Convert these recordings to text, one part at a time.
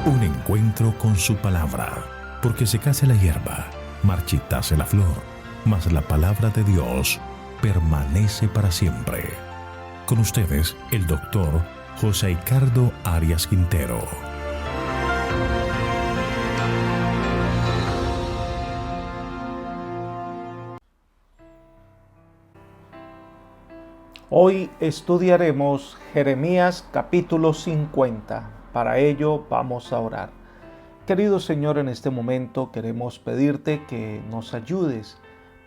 Un encuentro con su palabra, porque secase la hierba, marchitase la flor, mas la palabra de Dios permanece para siempre. Con ustedes, el doctor José Ricardo Arias Quintero. Hoy estudiaremos Jeremías capítulo 50. Para ello vamos a orar. Querido Señor, en este momento queremos pedirte que nos ayudes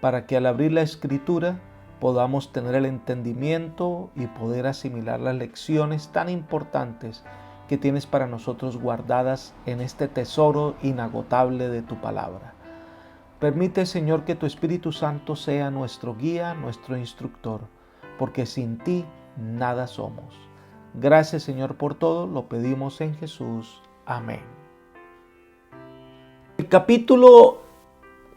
para que al abrir la Escritura podamos tener el entendimiento y poder asimilar las lecciones tan importantes que tienes para nosotros guardadas en este tesoro inagotable de tu palabra. Permite, Señor, que tu Espíritu Santo sea nuestro guía, nuestro instructor, porque sin ti nada somos. Gracias, Señor, por todo, lo pedimos en Jesús. Amén. El capítulo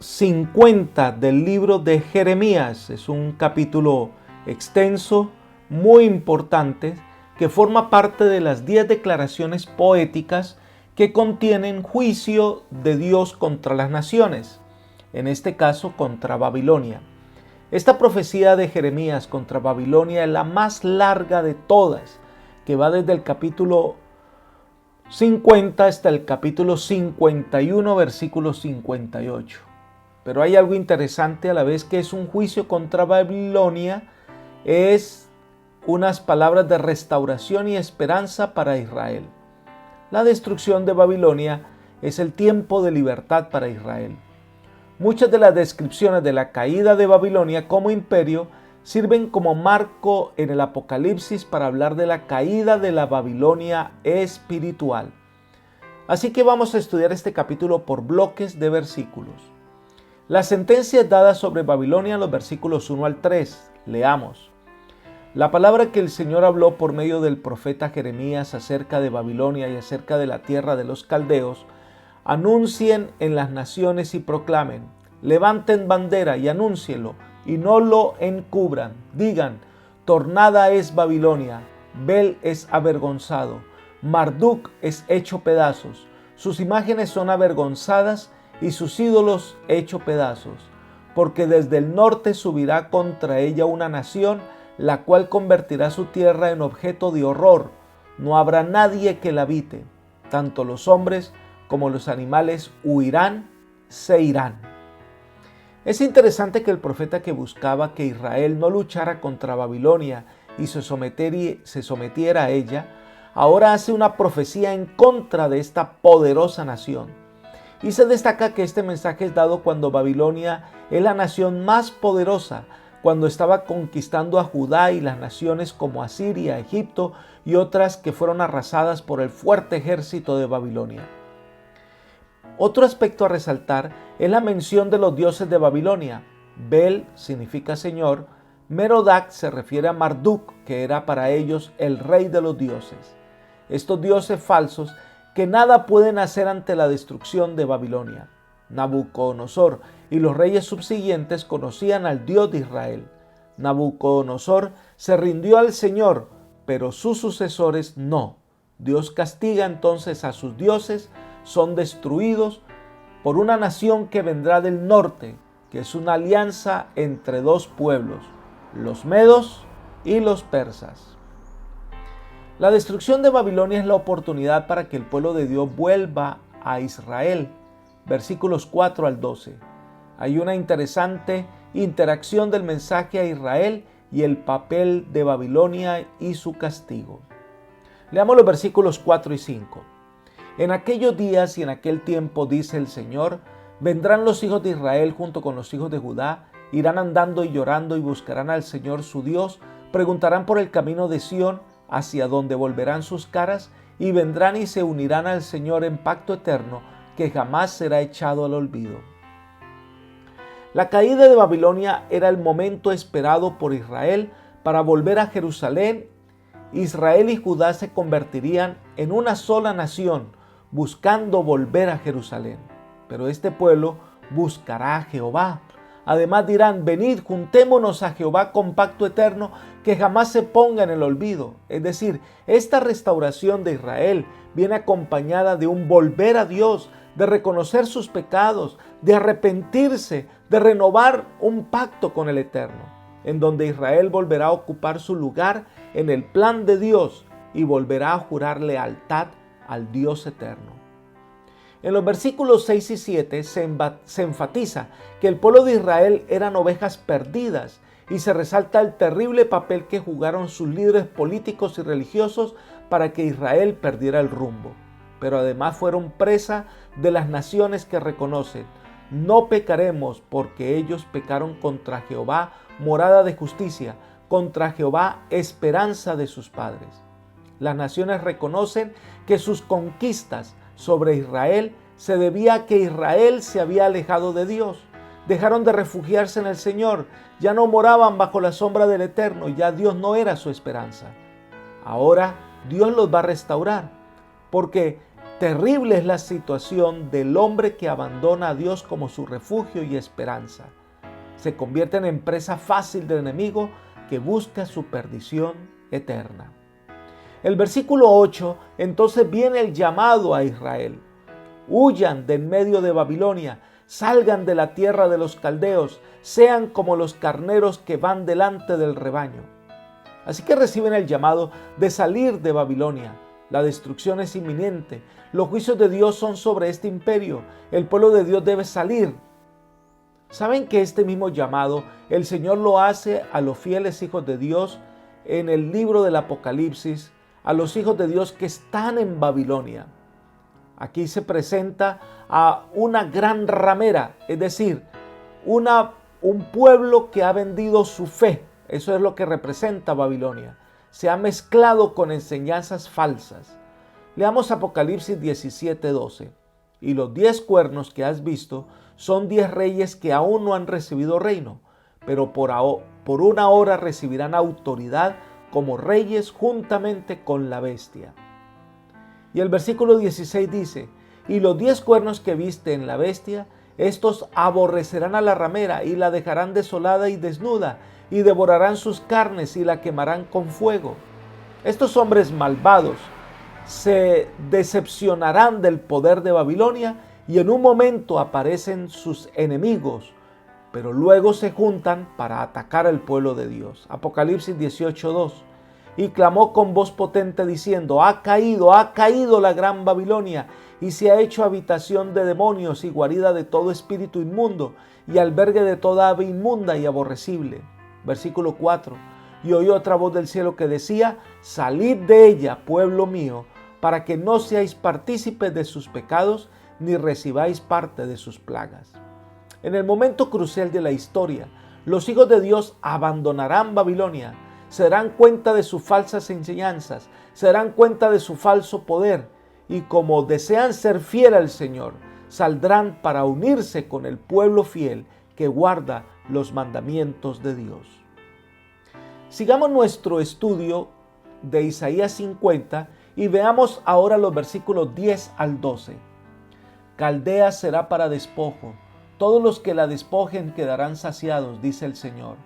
50 del libro de Jeremías es un capítulo extenso, muy importante, que forma parte de las 10 declaraciones poéticas que contienen juicio de Dios contra las naciones, en este caso contra Babilonia. Esta profecía de Jeremías contra Babilonia es la más larga de todas, que va desde el capítulo 50 hasta el capítulo 51, versículo 58. Pero hay algo interesante, a la vez que es un juicio contra Babilonia, es unas palabras de restauración y esperanza para Israel. La destrucción de Babilonia es el tiempo de libertad para Israel. Muchas de las descripciones de la caída de Babilonia como imperio sirven como marco en el Apocalipsis para hablar de la caída de la Babilonia espiritual. Así que vamos a estudiar este capítulo por bloques de versículos. La sentencia es dada sobre Babilonia en los versículos 1 al 3. Leamos. La palabra que el Señor habló por medio del profeta Jeremías acerca de Babilonia y acerca de la tierra de los caldeos, anuncien en las naciones y proclamen, levanten bandera y anúncienlo, y no lo encubran. Digan, tornada es Babilonia, Bel es avergonzado, Marduk es hecho pedazos, sus imágenes son avergonzadas y sus ídolos hecho pedazos, porque desde el norte subirá contra ella una nación, la cual convertirá su tierra en objeto de horror. No habrá nadie que la habite, tanto los hombres como los animales huirán, se irán. Es interesante que el profeta que buscaba que Israel no luchara contra Babilonia y se sometiera a ella, ahora hace una profecía en contra de esta poderosa nación. Y se destaca que este mensaje es dado cuando Babilonia es la nación más poderosa, cuando estaba conquistando a Judá y las naciones como Asiria, Egipto y otras que fueron arrasadas por el fuerte ejército de Babilonia. Otro aspecto a resaltar es la mención de los dioses de Babilonia. Bel significa señor, Merodach se refiere a Marduk, que era para ellos el rey de los dioses. Estos dioses falsos que nada pueden hacer ante la destrucción de Babilonia. Nabucodonosor y los reyes subsiguientes conocían al Dios de Israel. Nabucodonosor se rindió al Señor, pero sus sucesores no. Dios castiga entonces a sus dioses, son destruidos por una nación que vendrá del norte, que es una alianza entre dos pueblos, los medos y los persas. La destrucción de Babilonia es la oportunidad para que el pueblo de Dios vuelva a Israel. Versículos 4 al 12. Hay una interesante interacción del mensaje a Israel y el papel de Babilonia y su castigo. Leamos los versículos 4 y 5. En aquellos días y en aquel tiempo, dice el Señor, vendrán los hijos de Israel junto con los hijos de Judá, irán andando y llorando y buscarán al Señor su Dios, preguntarán por el camino de Sión, hacia donde volverán sus caras, y vendrán y se unirán al Señor en pacto eterno, que jamás será echado al olvido. La caída de Babilonia era el momento esperado por Israel para volver a Jerusalén. Israel y Judá se convertirían en una sola nación, buscando volver a Jerusalén. Pero este pueblo buscará a Jehová, Además dirán: venid, juntémonos a Jehová con pacto eterno que jamás se ponga en el olvido. Es decir, esta restauración de Israel viene acompañada de un volver a Dios, de reconocer sus pecados, de arrepentirse, de renovar un pacto con el Eterno, en donde Israel volverá a ocupar su lugar en el plan de Dios y volverá a jurar lealtad al Dios eterno. En los versículos 6 y 7 se enfatiza que el pueblo de Israel eran ovejas perdidas y se resalta el terrible papel que jugaron sus líderes políticos y religiosos para que Israel perdiera el rumbo. Pero además fueron presa de las naciones que reconocen: no pecaremos, porque ellos pecaron contra Jehová, morada de justicia, contra Jehová, esperanza de sus padres. Las naciones reconocen que sus conquistas sobre Israel se debía a que Israel se había alejado de Dios. Dejaron de refugiarse en el Señor, ya no moraban bajo la sombra del Eterno, ya Dios no era su esperanza. Ahora Dios los va a restaurar, porque terrible es la situación del hombre que abandona a Dios como su refugio y esperanza. Se convierten en presa fácil del enemigo que busca su perdición eterna. El versículo 8, entonces viene el llamado a Israel. Huyan de en medio de Babilonia, salgan de la tierra de los caldeos, sean como los carneros que van delante del rebaño. Así que reciben el llamado de salir de Babilonia. La destrucción es inminente. Los juicios de Dios son sobre este imperio. El pueblo de Dios debe salir. ¿Saben que este mismo llamado el Señor lo hace a los fieles hijos de Dios en el libro del Apocalipsis, a los hijos de Dios que están en Babilonia? Aquí se presenta a una gran ramera, es decir, un pueblo que ha vendido su fe. Eso es lo que representa Babilonia. Se ha mezclado con enseñanzas falsas. Leamos Apocalipsis 17:12. Y los 10 cuernos que has visto son 10 reyes que aún no han recibido reino, pero por una hora recibirán autoridad como reyes juntamente con la bestia. Y el versículo 16 dice: y los 10 cuernos que viste en la bestia, estos aborrecerán a la ramera y la dejarán desolada y desnuda, y devorarán sus carnes y la quemarán con fuego. Estos hombres malvados se decepcionarán del poder de Babilonia y en un momento aparecen sus enemigos, pero luego se juntan para atacar al pueblo de Dios. Apocalipsis 18:2. Y clamó con voz potente diciendo: ha caído la gran Babilonia, y se ha hecho habitación de demonios y guarida de todo espíritu inmundo, y albergue de toda ave inmunda y aborrecible. Versículo 4. Y oí otra voz del cielo que decía: salid de ella, pueblo mío, para que no seáis partícipes de sus pecados, ni recibáis parte de sus plagas. En el momento crucial de la historia, los hijos de Dios abandonarán Babilonia, se darán cuenta de sus falsas enseñanzas, se darán cuenta de su falso poder, y como desean ser fiel al Señor, saldrán para unirse con el pueblo fiel que guarda los mandamientos de Dios. Sigamos nuestro estudio de Isaías 50 y veamos ahora los versículos 10 al 12. Caldea será para despojo, todos los que la despojen quedarán saciados, dice el Señor.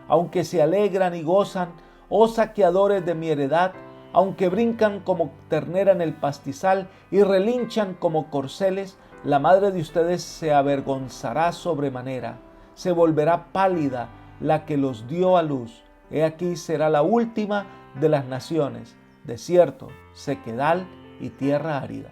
Aunque se alegran y gozan, oh saqueadores de mi heredad, aunque brincan como ternera en el pastizal y relinchan como corceles, la madre de ustedes se avergonzará sobremanera, se volverá pálida la que los dio a luz. He aquí será la última de las naciones, desierto, sequedal y tierra árida.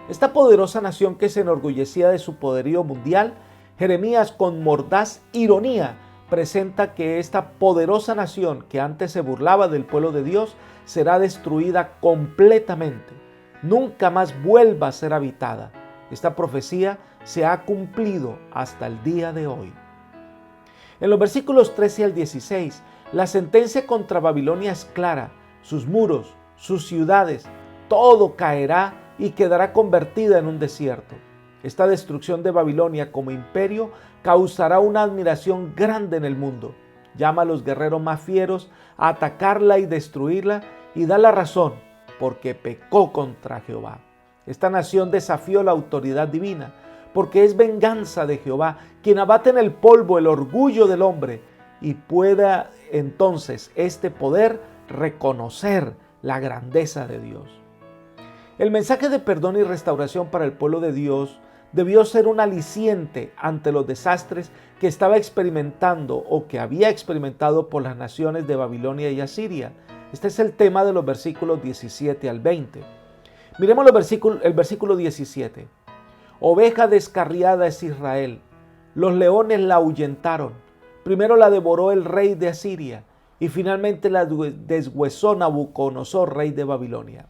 Esta poderosa nación que se enorgullecía de su poderío mundial, Jeremías con mordaz ironía presenta que esta poderosa nación que antes se burlaba del pueblo de Dios será destruida completamente. Nunca más vuelva a ser habitada. Esta profecía se ha cumplido hasta el día de hoy. En los versículos 13 al 16, la sentencia contra Babilonia es clara. Sus muros, sus ciudades, todo caerá y quedará convertida en un desierto. Esta destrucción de Babilonia como imperio causará una admiración grande en el mundo. Llama a los guerreros más fieros a atacarla y destruirla y da la razón, porque pecó contra Jehová. Esta nación desafió la autoridad divina. porque es venganza de Jehová, quien abate en el polvo el orgullo del hombre, y pueda entonces este poder reconocer la grandeza de Dios. El mensaje de perdón y restauración para el pueblo de Dios debió ser un aliciente ante los desastres que estaba experimentando o que había experimentado por las naciones de Babilonia y Asiria. Este es el tema de los versículos 17 al 20. Miremos el versículo 17. Oveja descarriada es Israel, los leones la ahuyentaron. Primero la devoró el rey de Asiria y finalmente la deshuesó Nabucodonosor, rey de Babilonia.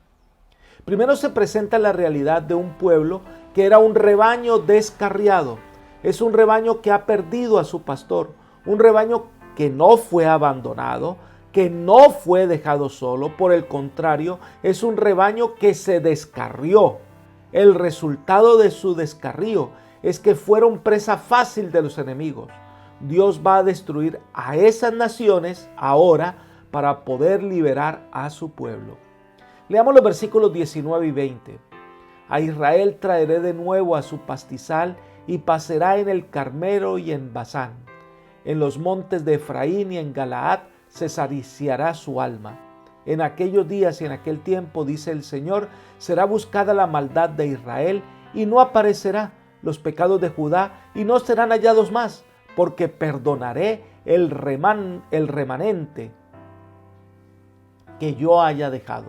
Primero se presenta la realidad de un pueblo que era un rebaño descarriado. Es un rebaño que ha perdido a su pastor, un rebaño que no fue abandonado, que no fue dejado solo. Por el contrario, es un rebaño que se descarrió. El resultado de su descarrío es que fueron presa fácil de los enemigos. Dios va a destruir a esas naciones ahora para poder liberar a su pueblo. Leamos los versículos 19 y 20. A Israel traeré de nuevo a su pastizal y pasará en el Carmelo y en Basán. En los montes de Efraín y en Galaad se saciará su alma. En aquellos días y en aquel tiempo, dice el Señor, será buscada la maldad de Israel y no aparecerá los pecados de Judá y no serán hallados más, porque perdonaré el remanente que yo haya dejado.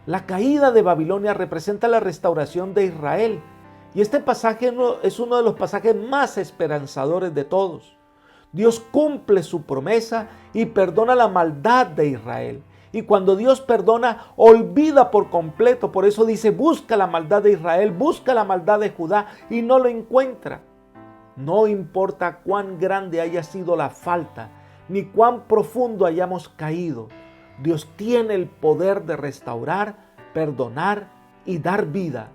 La caída de Babilonia representa la restauración de Israel. Y este pasaje es uno de los pasajes más esperanzadores de todos. Dios cumple su promesa y perdona la maldad de Israel. Y cuando Dios perdona, olvida por completo. Por eso dice, busca la maldad de Israel, busca la maldad de Judá y no lo encuentra. No importa cuán grande haya sido la falta, ni cuán profundo hayamos caído. Dios tiene el poder de restaurar, perdonar y dar vida.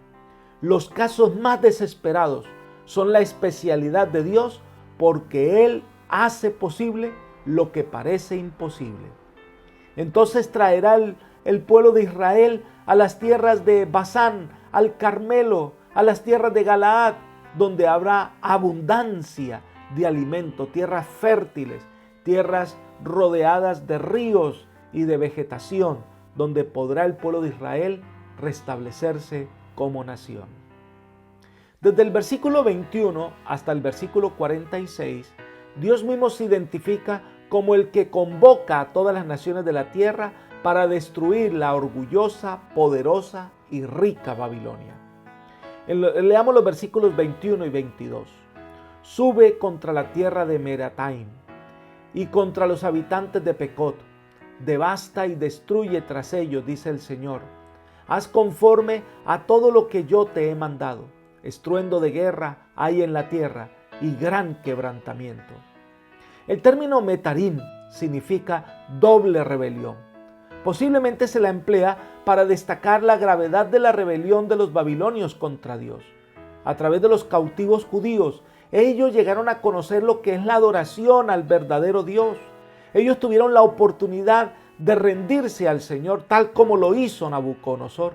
Los casos más desesperados son la especialidad de Dios porque Él hace posible lo que parece imposible. Entonces traerá el pueblo de Israel a las tierras de Basán, al Carmelo, a las tierras de Galaad, donde habrá abundancia de alimento, tierras fértiles, tierras rodeadas de ríos y de vegetación, donde podrá el pueblo de Israel restablecerse como nación. Desde el versículo 21 hasta el versículo 46, Dios mismo se identifica como el que convoca a todas las naciones de la tierra para destruir la orgullosa, poderosa y rica Babilonia. Leamos los versículos 21 y 22. Sube contra la tierra de Merataim y contra los habitantes de Pecot. Devasta y destruye tras ellos, dice el Señor. Haz conforme a todo lo que yo te he mandado. Estruendo de guerra hay en la tierra y gran quebrantamiento. El término metarim significa doble rebelión. Posiblemente se la emplea para destacar la gravedad de la rebelión de los babilonios contra Dios. A través de los cautivos judíos, ellos llegaron a conocer lo que es la adoración al verdadero Dios. Ellos tuvieron la oportunidad de rendirse al Señor tal como lo hizo Nabucodonosor.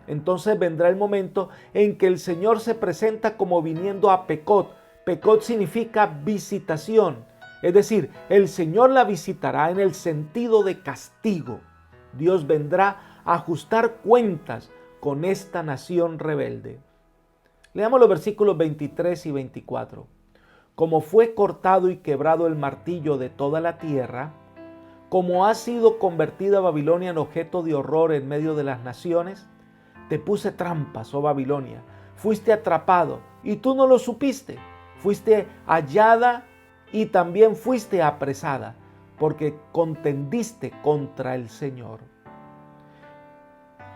Entonces vendrá el momento en que el Señor se presenta como viniendo a Pecot. Pecot significa visitación, es decir, el Señor la visitará en el sentido de castigo. Dios vendrá a ajustar cuentas con esta nación rebelde. Leamos los versículos 23 y 24. Como fue cortado y quebrado el martillo de toda la tierra, como ha sido convertida Babilonia en objeto de horror en medio de las naciones, te puse trampas, oh Babilonia, fuiste atrapado y tú no lo supiste, fuiste hallada y también fuiste apresada, porque contendiste contra el Señor.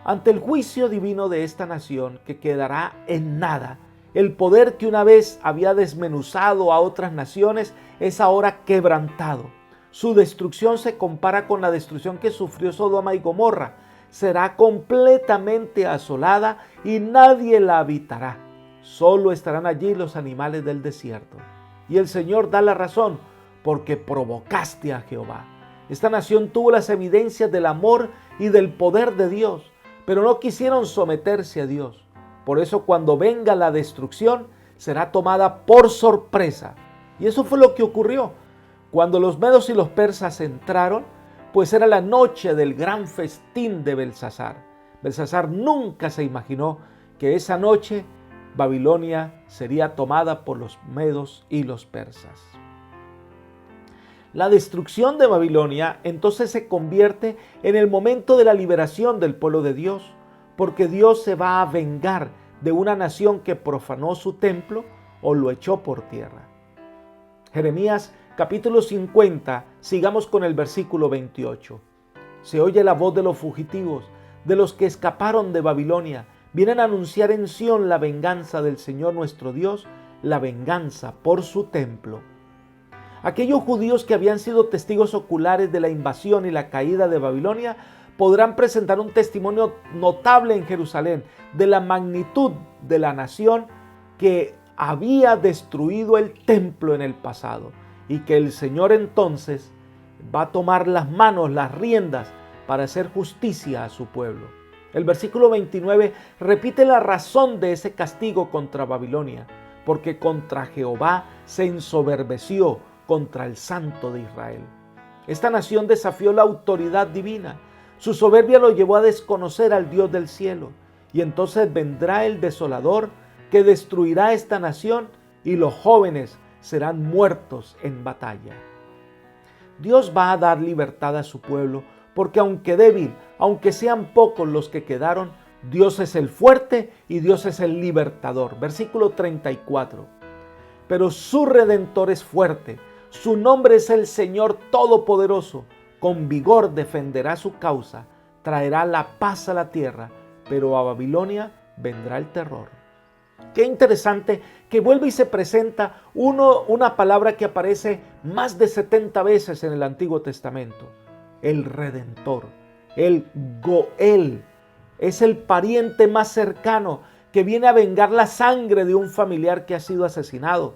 Ante el juicio divino de esta nación que quedará en nada, el poder que una vez había desmenuzado a otras naciones es ahora quebrantado. Su destrucción se compara con la destrucción que sufrió Sodoma y Gomorra. Será completamente asolada y nadie la habitará. Solo estarán allí los animales del desierto. Y el Señor da la razón, porque provocaste a Jehová. Esta nación tuvo las evidencias del amor y del poder de Dios, pero no quisieron someterse a Dios. Por eso cuando venga la destrucción, será tomada por sorpresa. Y eso fue lo que ocurrió. Cuando los medos y los persas entraron, pues era la noche del gran festín de Belsasar. Belsasar nunca se imaginó que esa noche Babilonia sería tomada por los medos y los persas. La destrucción de Babilonia entonces se convierte en el momento de la liberación del pueblo de Dios, porque Dios se va a vengar de una nación que profanó su templo o lo echó por tierra. Jeremías capítulo 50, sigamos con el versículo 28. Se oye la voz de los fugitivos, de los que escaparon de Babilonia. Vienen a anunciar en Sión la venganza del Señor nuestro Dios, la venganza por su templo. Aquellos judíos que habían sido testigos oculares de la invasión y la caída de Babilonia podrán presentar un testimonio notable en Jerusalén de la magnitud de la nación que había destruido el templo en el pasado y que el Señor entonces va a tomar las manos, las riendas para hacer justicia a su pueblo. El versículo 29 repite la razón de ese castigo contra Babilonia, porque contra Jehová se ensoberbeció, contra el Santo de Israel. Esta nación desafió la autoridad divina. Su soberbia lo llevó a desconocer al Dios del cielo. Y entonces vendrá el desolador que destruirá esta nación y los jóvenes serán muertos en batalla. Dios va a dar libertad a su pueblo porque aunque débil, aunque sean pocos los que quedaron, Dios es el fuerte y Dios es el libertador. Versículo 34. Pero su Redentor es fuerte. Su nombre es el Señor Todopoderoso. Con vigor defenderá su causa, traerá la paz a la tierra, pero a Babilonia vendrá el terror. Qué interesante que vuelve y se presenta una palabra que aparece más de 70 veces en el Antiguo Testamento. El Redentor, el Goel, es el pariente más cercano que viene a vengar la sangre de un familiar que ha sido asesinado.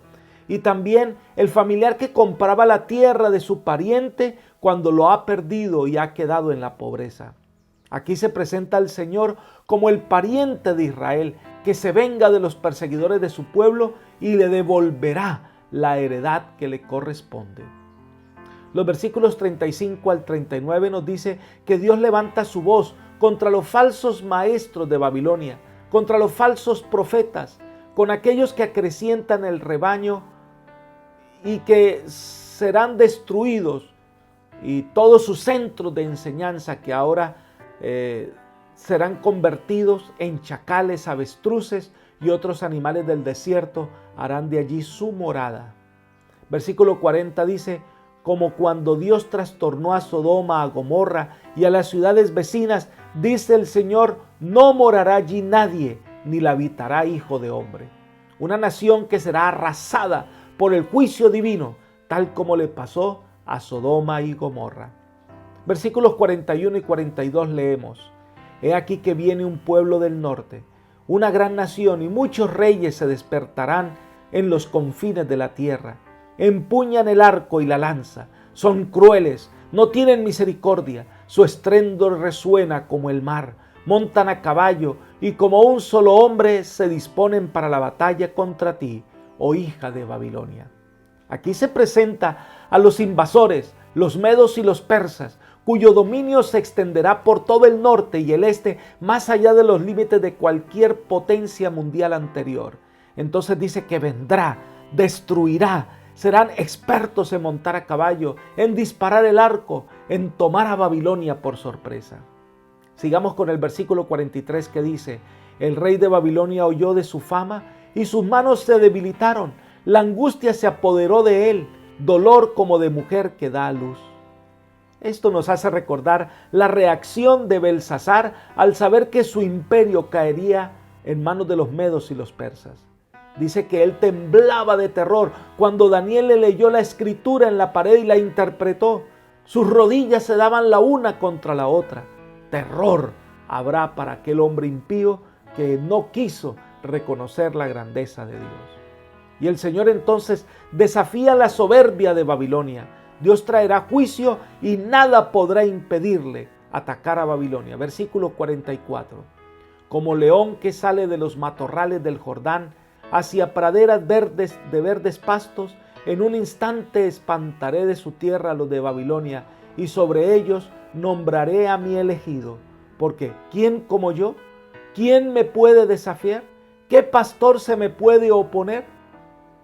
Y también el familiar que compraba la tierra de su pariente cuando lo ha perdido y ha quedado en la pobreza. Aquí se presenta al Señor como el pariente de Israel, que se venga de los perseguidores de su pueblo y le devolverá la heredad que le corresponde. Los versículos 35 al 39 nos dice que Dios levanta su voz contra los falsos maestros de Babilonia, contra los falsos profetas, con aquellos que acrecientan el rebaño y que serán destruidos, y todos sus centros de enseñanza que ahora serán convertidos en chacales, avestruces y otros animales del desierto harán de allí su morada. Versículo 40 dice: como cuando Dios trastornó a Sodoma, a Gomorra y a las ciudades vecinas, dice el Señor, no morará allí nadie, ni la habitará hijo de hombre. Una nación que será arrasada por el juicio divino, tal como le pasó a Sodoma y Gomorra. Versículos 41 y 42 leemos: He aquí que viene un pueblo del norte, una gran nación, y muchos reyes se despertarán en los confines de la tierra. Empuñan el arco y la lanza, son crueles, no tienen misericordia, su estruendo resuena como el mar, montan a caballo y como un solo hombre se disponen para la batalla contra ti, oh hija de Babilonia. Aquí se presenta a los invasores, los medos y los persas, cuyo dominio se extenderá por todo el norte y el este, más allá de los límites de cualquier potencia mundial anterior. Entonces dice que vendrá, destruirá, serán expertos en montar a caballo, en disparar el arco, en tomar a Babilonia por sorpresa. Sigamos con el versículo 43 que dice: el rey de Babilonia oyó de su fama y sus manos se debilitaron, la angustia se apoderó de él, dolor como de mujer que da a luz. Esto nos hace recordar la reacción de Belsasar al saber que su imperio caería en manos de los medos y los persas. Dice que él temblaba de terror cuando Daniel le leyó la escritura en la pared y la interpretó. Sus rodillas se daban la una contra la otra. Terror habrá para aquel hombre impío que no quiso reconocer la grandeza de Dios. Y el Señor entonces desafía la soberbia de Babilonia. Dios traerá juicio y nada podrá impedirle atacar a Babilonia. Versículo 44. Como león que sale de los matorrales del Jordán, hacia praderas verdes de verdes pastos. En un instante espantaré de su tierra a los de Babilonia, y sobre ellos nombraré a mi elegido. Porque ¿quién como yo? ¿Quién me puede desafiar? ¿Qué pastor se me puede oponer?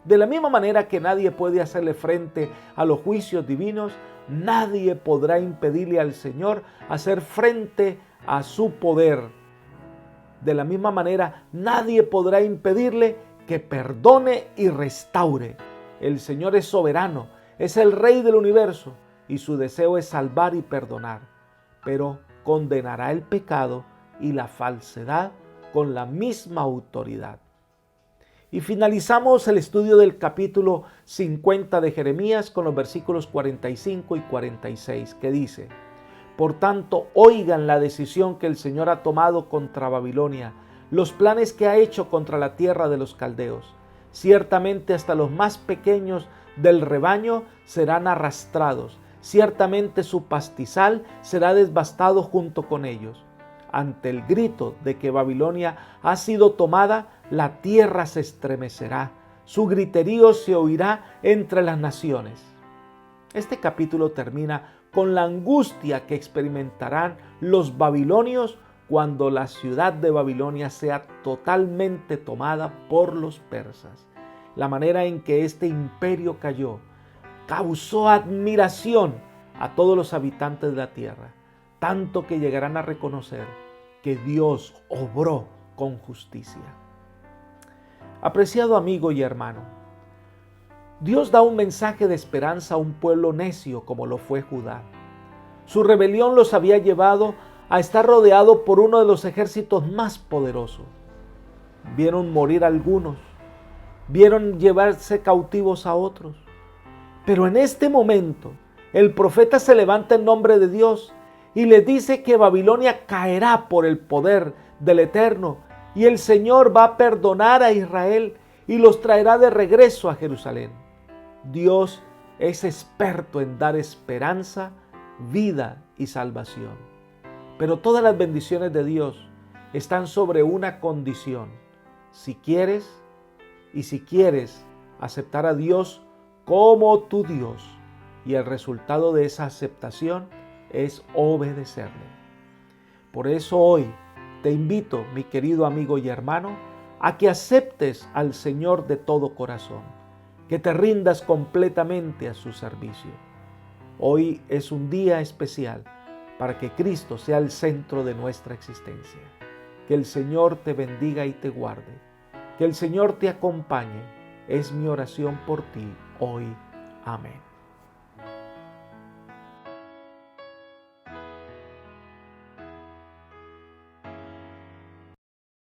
De la misma manera que nadie puede hacerle frente a los juicios divinos, nadie podrá impedirle al Señor hacer frente a su poder. De la misma manera, nadie podrá impedirle que perdone y restaure. El Señor es soberano, es el Rey del universo, y su deseo es salvar y perdonar. Pero condenará el pecado y la falsedad con la misma autoridad. Y finalizamos el estudio del capítulo 50 de Jeremías con los versículos 45 y 46, que dice: Por tanto, oigan la decisión que el Señor ha tomado contra Babilonia, los planes que ha hecho contra la tierra de los caldeos. Ciertamente hasta los más pequeños del rebaño serán arrastrados, ciertamente su pastizal será devastado junto con ellos. Ante el grito de que Babilonia ha sido tomada, la tierra se estremecerá, su griterío se oirá entre las naciones. Este capítulo termina con la angustia que experimentarán los babilonios cuando la ciudad de Babilonia sea totalmente tomada por los persas. La manera en que este imperio cayó causó admiración a todos los habitantes de la tierra, tanto que llegarán a reconocer que Dios obró con justicia. Apreciado amigo y hermano, Dios da un mensaje de esperanza a un pueblo necio como lo fue Judá. Su rebelión los había llevado a estar rodeado por uno de los ejércitos más poderosos. Vieron morir a algunos, vieron llevarse cautivos a otros. Pero en este momento, el profeta se levanta en nombre de Dios y le dice que Babilonia caerá por el poder del Eterno, y el Señor va a perdonar a Israel y los traerá de regreso a Jerusalén. Dios es experto en dar esperanza, vida y salvación. Pero todas las bendiciones de Dios están sobre una condición: si quieres aceptar a Dios como tu Dios, y el resultado de esa aceptación es obedecerle. Por eso hoy te invito, mi querido amigo y hermano, a que aceptes al Señor de todo corazón, que te rindas completamente a su servicio. Hoy es un día especial para que Cristo sea el centro de nuestra existencia. Que el Señor te bendiga y te guarde. Que el Señor te acompañe. Es mi oración por ti hoy. Amén.